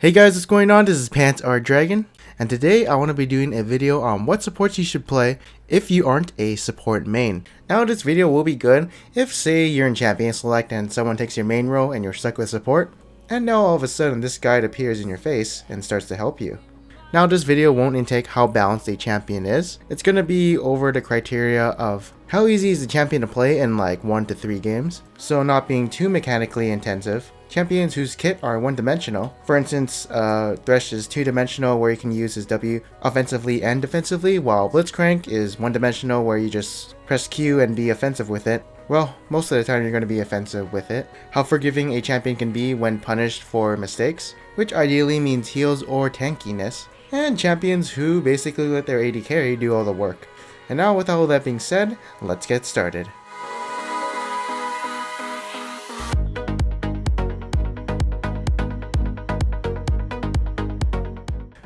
Hey guys, what's going on? This is Pants Our Dragon, and today I want to be doing a video on what supports you should play if you aren't a support main. Now this video will be good if, say, you're in champion select and someone takes your main role and you're stuck with support, and now all of a sudden this guide appears in your face and starts to help you. Now this video won't intake how balanced a champion is. It's going to be over the criteria of how easy is the champion to play in like 1 to 3 games, so not being too mechanically intensive. Champions whose kit are one-dimensional. For instance, Thresh is 2-dimensional where you can use his W offensively and defensively, while Blitzcrank is 1-dimensional where you just press Q and be offensive with it. Well, most of the time you're going to be offensive with it. How forgiving a champion can be when punished for mistakes, which ideally means heals or tankiness. And champions who basically let their AD carry do all the work. And now with all that being said, let's get started.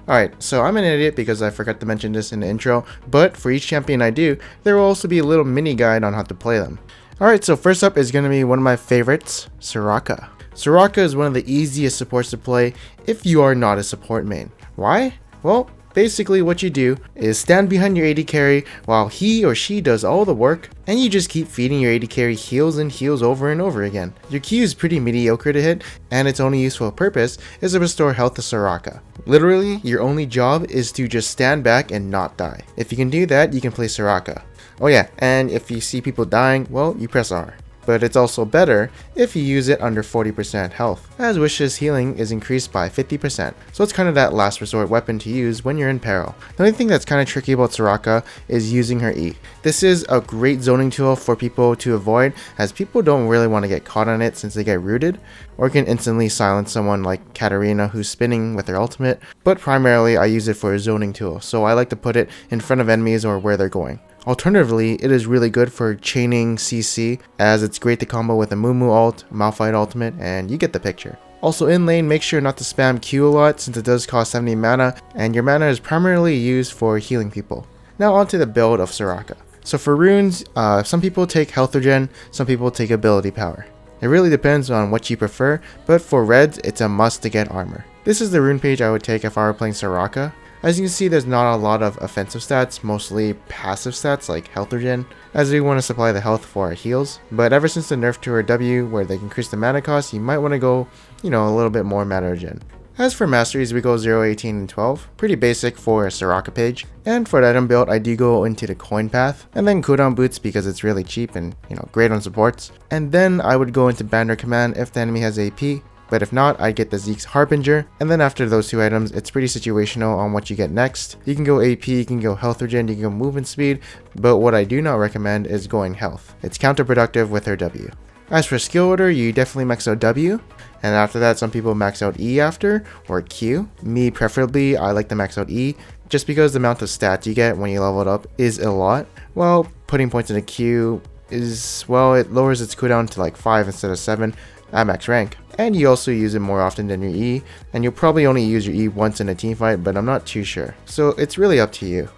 Alright, so I'm an idiot because I forgot to mention this in the intro, but for each champion I do, there will also be a little mini guide on how to play them. Alright, so first up is going to be one of my favorites, Soraka. Soraka is one of the easiest supports to play if you are not a support main. Why? Well, basically what you do is stand behind your AD carry while he or she does all the work, and you just keep feeding your AD carry heals and heals over and over again. Your Q is pretty mediocre to hit, and its only useful purpose is to restore health to Soraka. Literally, your only job is to just stand back and not die. If you can do that, you can play Soraka. Oh yeah, and if you see people dying, well, you press R. But it's also better if you use it under 40% health, as Wish's healing is increased by 50%, so it's kind of that last resort weapon to use when you're in peril. The only thing that's kind of tricky about Soraka is using her E. This is a great zoning tool for people to avoid, as people don't really want to get caught on it since they get rooted, or can instantly silence someone like Katarina who's spinning with their ultimate, but primarily I use it for a zoning tool, so I like to put it in front of enemies or where they're going. Alternatively, it is really good for chaining CC, as it's great to combo with a Mumu ult, Malphite ultimate, and you get the picture. Also in lane, make sure not to spam Q a lot since it does cost 70 mana, and your mana is primarily used for healing people. Now onto the build of Soraka. So for runes, some people take health regen, some people take ability power. It really depends on what you prefer, but for reds, it's a must to get armor. This is the rune page I would take if I were playing Soraka. As you can see, there's not a lot of offensive stats, mostly passive stats like health regen, as we want to supply the health for our heals. But ever since the nerf to our W, where they can increase the mana cost, you might want to go, a little bit more mana regen. As for masteries, we go 0, 18, and 12, pretty basic for a Soraka page. And for the item build, I do go into the coin path, and then cooldown boots because it's really cheap and, great on supports. And then I would go into banner command if the enemy has AP. But if not, I'd get the Zeke's Harbinger, and then after those 2 items, it's pretty situational on what you get next. You can go AP, you can go health regen, you can go movement speed, but what I do not recommend is going health. It's counterproductive with her W. As for skill order, you definitely max out W, and after that some people max out E after, or Q. Me preferably, I like to max out E, just because the amount of stats you get when you level it up is a lot, while putting points in a Q is, well, it lowers its cooldown to like 5 instead of 7 at max rank. And you also use it more often than your E, and you'll probably only use your E once in a team fight, but I'm not too sure. So it's really up to you.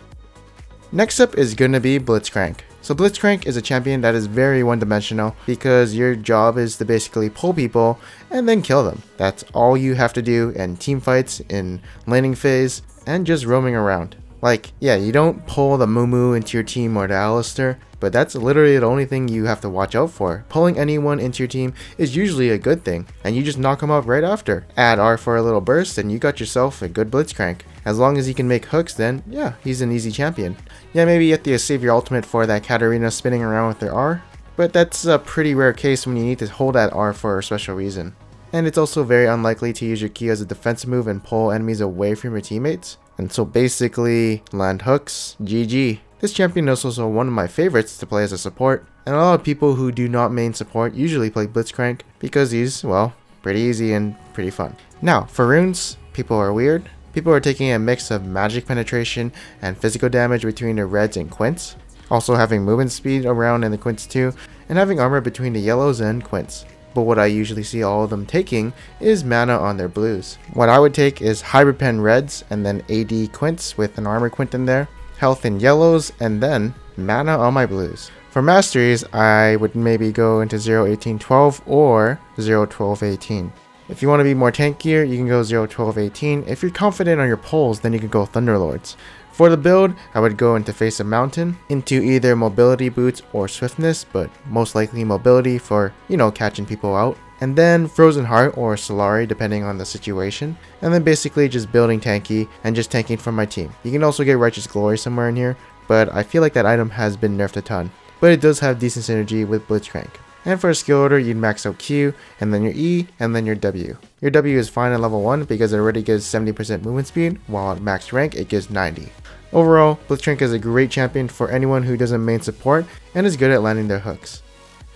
Next up is gonna be Blitzcrank. So Blitzcrank is a champion that is very one-dimensional because your job is to basically pull people and then kill them. That's all you have to do in team fights, in laning phase, and just roaming around. Like, yeah, you don't pull the Mumu into your team or the Alistar, but that's literally the only thing you have to watch out for. Pulling anyone into your team is usually a good thing, and you just knock them out right after. Add R for a little burst, and you got yourself a good Blitzcrank. As long as he can make hooks, then yeah, he's an easy champion. Yeah, maybe you have to save your ultimate for that Katarina spinning around with their R, but that's a pretty rare case when you need to hold that R for a special reason. And it's also very unlikely to use your key as a defensive move and pull enemies away from your teammates. And so basically, land hooks, GG. This champion is also one of my favorites to play as a support, and a lot of people who do not main support usually play Blitzcrank because he's, well, pretty easy and pretty fun. Now, for runes, people are weird. People are taking a mix of magic penetration and physical damage between the reds and quints, also having movement speed around in the quints too, and having armor between the yellows and quints. But what I usually see all of them taking is mana on their blues. What I would take is hybrid pen reds and then AD quints with an armor quint in there, health in yellows, and then mana on my blues. For masteries, I would maybe go into 0, 18, 12 or 0, 12, 18. If you want to be more tankier, you can go 0, 12, 18. If you're confident on your pulls, then you can go Thunderlords. For the build, I would go into Face a Mountain, into either Mobility Boots or Swiftness, but most likely Mobility for, catching people out. And then Frozen Heart or Solari depending on the situation. And then basically just building tanky and just tanking from my team. You can also get Righteous Glory somewhere in here, but I feel like that item has been nerfed a ton. But it does have decent synergy with Blitzcrank. And for a skill order, you'd max out Q, and then your E, and then your W. Your W is fine at level 1 because it already gives 70% movement speed, while at max rank it gives 90. Overall, Blitzcrank is a great champion for anyone who doesn't main support and is good at landing their hooks.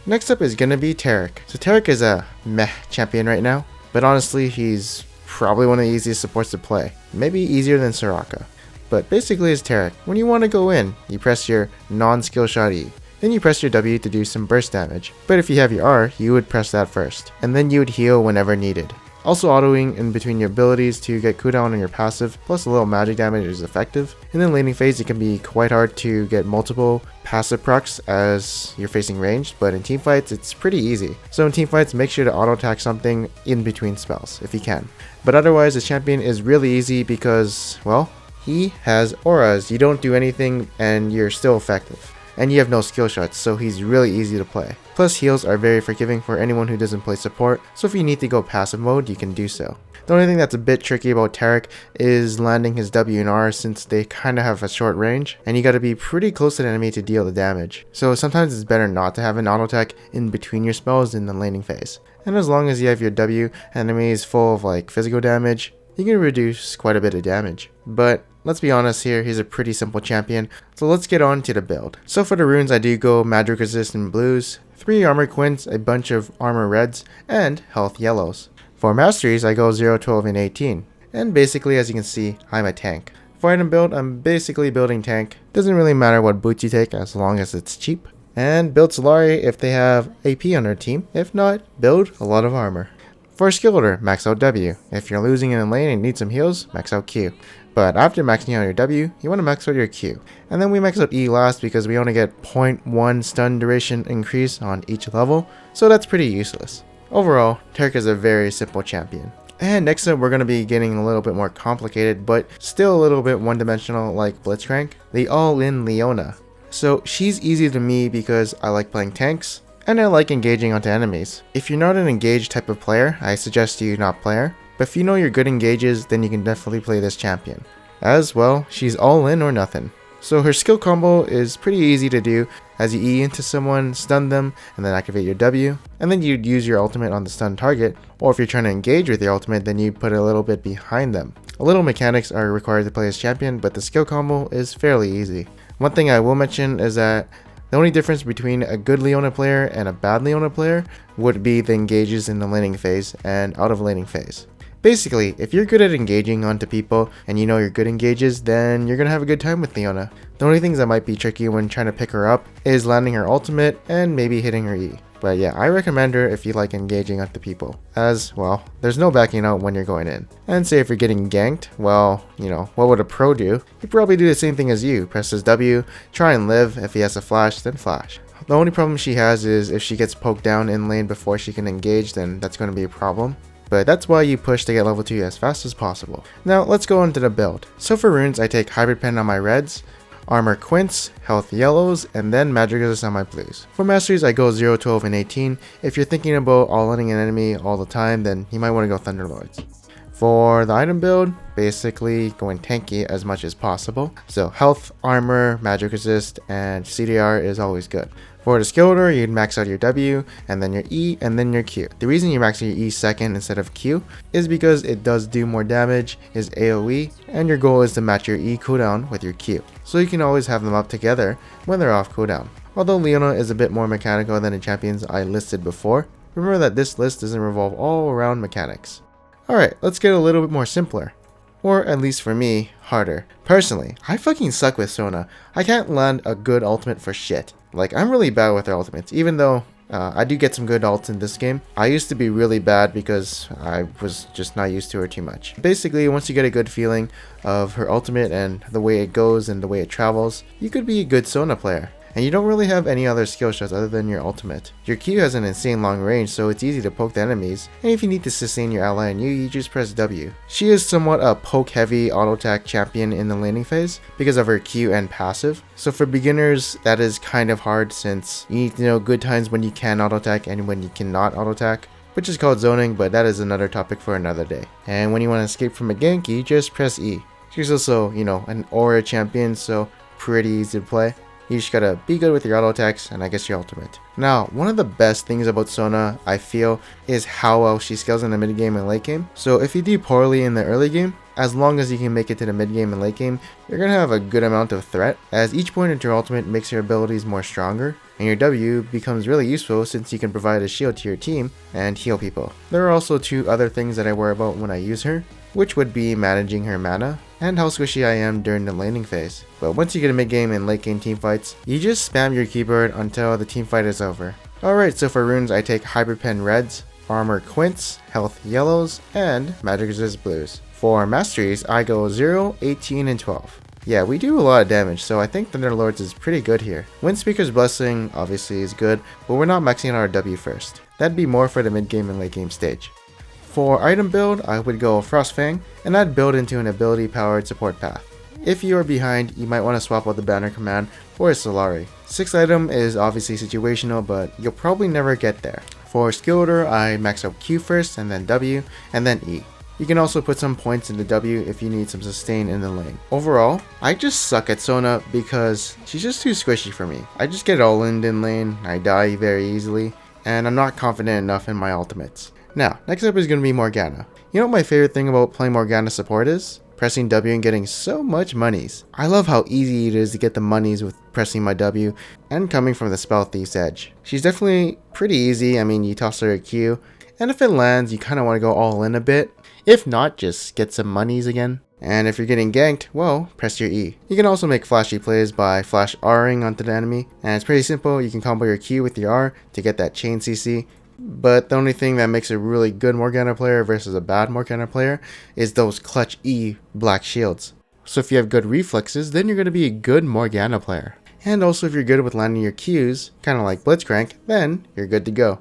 Next up is gonna be Taric. So Taric is a meh champion right now, but honestly he's probably one of the easiest supports to play. Maybe easier than Soraka. But basically it's Taric. When you want to go in, you press your non-skill shot E. Then you press your W to do some burst damage. But if you have your R, you would press that first. And then you would heal whenever needed. Also autoing in between your abilities to get cooldown on your passive, plus a little magic damage is effective. In the laning phase it can be quite hard to get multiple passive procs as you're facing ranged, but in teamfights it's pretty easy. So in teamfights make sure to auto attack something in between spells if you can. But otherwise this champion is really easy because, well, he has auras. You don't do anything and you're still effective. And you have no skill shots, so he's really easy to play. Plus heals are very forgiving for anyone who doesn't play support, so if you need to go passive mode, you can do so. The only thing that's a bit tricky about Taric is landing his W and R since they kinda have a short range, and you gotta be pretty close to the enemy to deal the damage. So sometimes it's better not to have an auto attack in between your spells in the laning phase. And as long as you have your W, enemy is full of physical damage, you can reduce quite a bit of damage. But let's be honest here, he's a pretty simple champion, so let's get on to the build. So for the runes I do go magic resist in blues, 3 armor quints, a bunch of armor reds, and health yellows. For masteries I go 0, 12, and 18, and basically as you can see, I'm a tank. For item build, I'm basically building tank. Doesn't really matter what boots you take as long as it's cheap. And build Solari if they have AP on their team, if not, build a lot of armor. For a skill order, max out W. If you're losing in a lane and need some heals, max out Q. But after maxing out your W, you want to max out your Q. And then we max out E last because we only get 0.1 stun duration increase on each level, so that's pretty useless. Overall, Taric is a very simple champion. And next up we're going to be getting a little bit more complicated, but still a little bit one-dimensional like Blitzcrank, the all-in Leona. So she's easy to me because I like playing tanks, and I like engaging onto enemies. If you're not an engaged type of player, I suggest you not play her. But if you know you're good engages, then you can definitely play this champion. As well, she's all in or nothing. So her skill combo is pretty easy to do as you E into someone, stun them, and then activate your W. And then you'd use your ultimate on the stun target, or if you're trying to engage with your ultimate, then you put a little bit behind them. A little mechanics are required to play as champion, but the skill combo is fairly easy. One thing I will mention is that the only difference between a good Leona player and a bad Leona player would be the engages in the laning phase and out of laning phase. Basically, if you're good at engaging onto people and you know your good engages, then you're gonna have a good time with Leona. The only things that might be tricky when trying to pick her up is landing her ultimate and maybe hitting her E. But yeah, I recommend her if you like engaging onto people, as, well, there's no backing out when you're going in. And say if you're getting ganked, well, what would a pro do? He'd probably do the same thing as you, press his W, try and live, if he has a flash, then flash. The only problem she has is if she gets poked down in lane before she can engage, then that's going to be a problem. But that's why you push to get level 2 as fast as possible. Now let's go into the build. So for runes, I take Hybrid Pen on my reds, armor quints, health yellows, and then magic resist on my blues. For masteries, I go 0, 12, and 18. If you're thinking about all-inning an enemy all the time, then you might want to go Thunderlords. For the item build, basically going tanky as much as possible. So health, armor, magic resist, and CDR is always good. For the skill order, you'd max out your W, and then your E, and then your Q. The reason you max out your E second instead of Q is because it does do more damage, is AoE, and your goal is to match your E cooldown with your Q. So you can always have them up together when they're off cooldown. Although Leona is a bit more mechanical than the champions I listed before, remember that this list doesn't revolve all around mechanics. Alright, let's get a little bit more simpler. Or at least for me, harder. Personally, I fucking suck with Sona. I can't land a good ultimate for shit. I'm really bad with her ultimates, even though I do get some good ults in this game. I used to be really bad because I was just not used to her too much. Basically, once you get a good feeling of her ultimate and the way it goes and the way it travels, you could be a good Sona player. and you don't really have any other skill shots other than your ultimate. Your Q has an insane long range, so it's easy to poke the enemies, and if you need to sustain your ally and you just press W. She is somewhat a poke heavy auto attack champion in the laning phase because of her Q and passive, so for beginners that is kind of hard since you need to know good times when you can auto attack and when you cannot auto attack, which is called zoning, but that is another topic for another day. And when you want to escape from a gank, you just press E. She's also, an aura champion, so pretty easy to play. You just gotta be good with your auto attacks and I guess your ultimate. Now, one of the best things about Sona, I feel, is how well she scales in the mid game and late game. So if you do poorly in the early game, as long as you can make it to the mid game and late game, you're gonna have a good amount of threat, as each point into your ultimate makes your abilities more stronger, and your W becomes really useful since you can provide a shield to your team and heal people. There are also two other things that I worry about when I use her, which would be managing her mana and how squishy I am during the laning phase. But once you get a mid game and late game team fights, you just spam your keyboard until the team fight is over. Alright, so for runes I take Hybrid Pen reds, Armor quints, Health yellows, and Magic Resist blues. For masteries I go 0, 18, and 12. Yeah, we do a lot of damage, so I think Thunderlords is pretty good here. Windspeaker's Blessing obviously is good, but we're not maxing out our W first. That'd be more for the mid game and late game stage. For item build, I would go Frostfang, and I'd build into an ability powered support path. If you are behind, you might want to swap out the banner command for a Solari. 6th item is obviously situational, but you'll probably never get there. For skill order, I max out Q first, and then W, and then E. You can also put some points into W if you need some sustain in the lane. Overall, I just suck at Sona because she's just too squishy for me. I just get all in lane, I die very easily, and I'm not confident enough in my ultimates. Now, next up is going to be Morgana. You know what my favorite thing about playing Morgana support is? Pressing W and getting so much monies. I love how easy it is to get the monies with pressing my W and coming from the Spell Thief's edge. She's definitely pretty easy. I mean, you toss her a Q, and if it lands, you kind of want to go all in a bit. If not, just get some monies again. And if you're getting ganked, well, press your E. You can also make flashy plays by flash R'ing onto the enemy, and it's pretty simple. You can combo your Q with your R to get that chain CC. But the only thing that makes a really good Morgana player versus a bad Morgana player is those clutch E black shields. So if you have good reflexes, then you're going to be a good Morgana player. And also if you're good with landing your Qs, kind of like Blitzcrank, then you're good to go.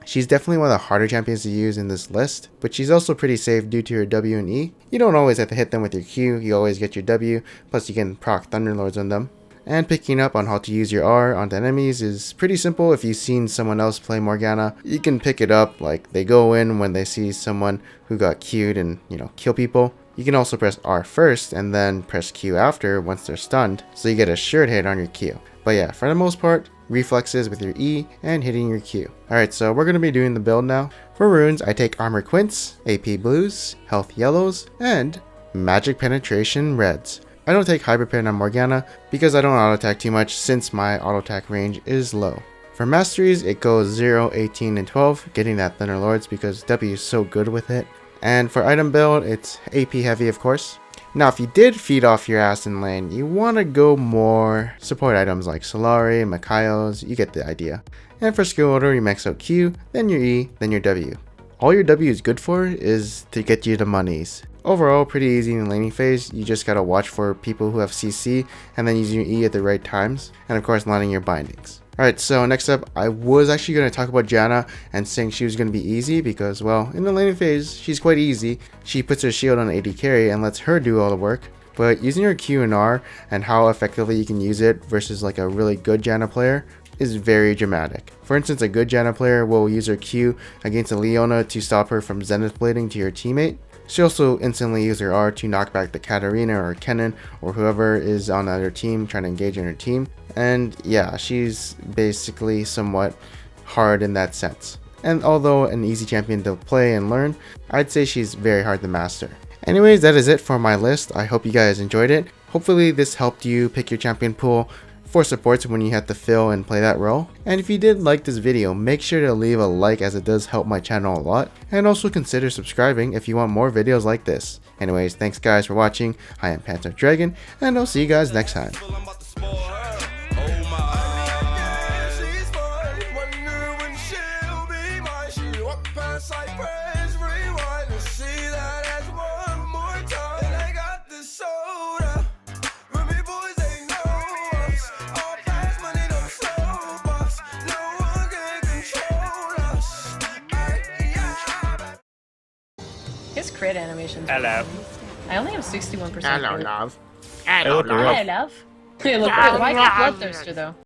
She's definitely one of the harder champions to use in this list, but she's also pretty safe due to her W and E. You don't always have to hit them with your Q, you always get your W, plus you can proc Thunderlords on them. And picking up on how to use your R onto enemies is pretty simple. If you've seen someone else play Morgana, you can pick it up, like they go in when they see someone who got Q'd and, kill people. You can also press R first and then press Q after once they're stunned, so you get a sure hit on your Q. But yeah, for the most part, reflexes with your E and hitting your Q. Alright, so we're going to be doing the build now. For runes, I take Armor quints, AP blues, Health yellows, and Magic Penetration reds. I don't take Hybrid Pen on Morgana because I don't auto attack too much since my auto attack range is low. For masteries, it goes 0, 18, and 12, getting that Thunderlords because W is so good with it. And for item build, it's AP heavy of course. Now if you did feed off your ass in lane, you want to go more support items like Solari, Makaios, you get the idea. And for skill order, you max out Q, then your E, then your W. All your W is good for is to get you the monies. Overall, pretty easy in the laning phase. You just gotta watch for people who have CC and then using your E at the right times, and of course landing your bindings. Alright, so next up, I was actually going to talk about Janna and saying she was going to be easy because, well, in the laning phase, she's quite easy. She puts her shield on AD carry and lets her do all the work. But using her Q and R and how effectively you can use it versus like a really good Janna player is very dramatic. For instance, a good Janna player will use her Q against a Leona to stop her from Zenith blading to your teammate. She also instantly uses her R to knock back the Katarina or Kennen or whoever is on the other team trying to engage in her team. And yeah, she's basically somewhat hard in that sense. And although an easy champion to play and learn, I'd say she's very hard to master. Anyways, that is it for my list. I hope you guys enjoyed it. Hopefully this helped you pick your champion pool for supports when you have to fill and play that role. And if you did like this video, make sure to leave a like as it does help my channel a lot. And also consider subscribing if you want more videos like this. Anyways, thanks guys for watching. I am Panther Dragon, and I'll see you guys next time. crit animations. Hello. I only have 61%. Hello, crit. love. Hello, Hi, love. Hey, look, why is that Bloodthirster though?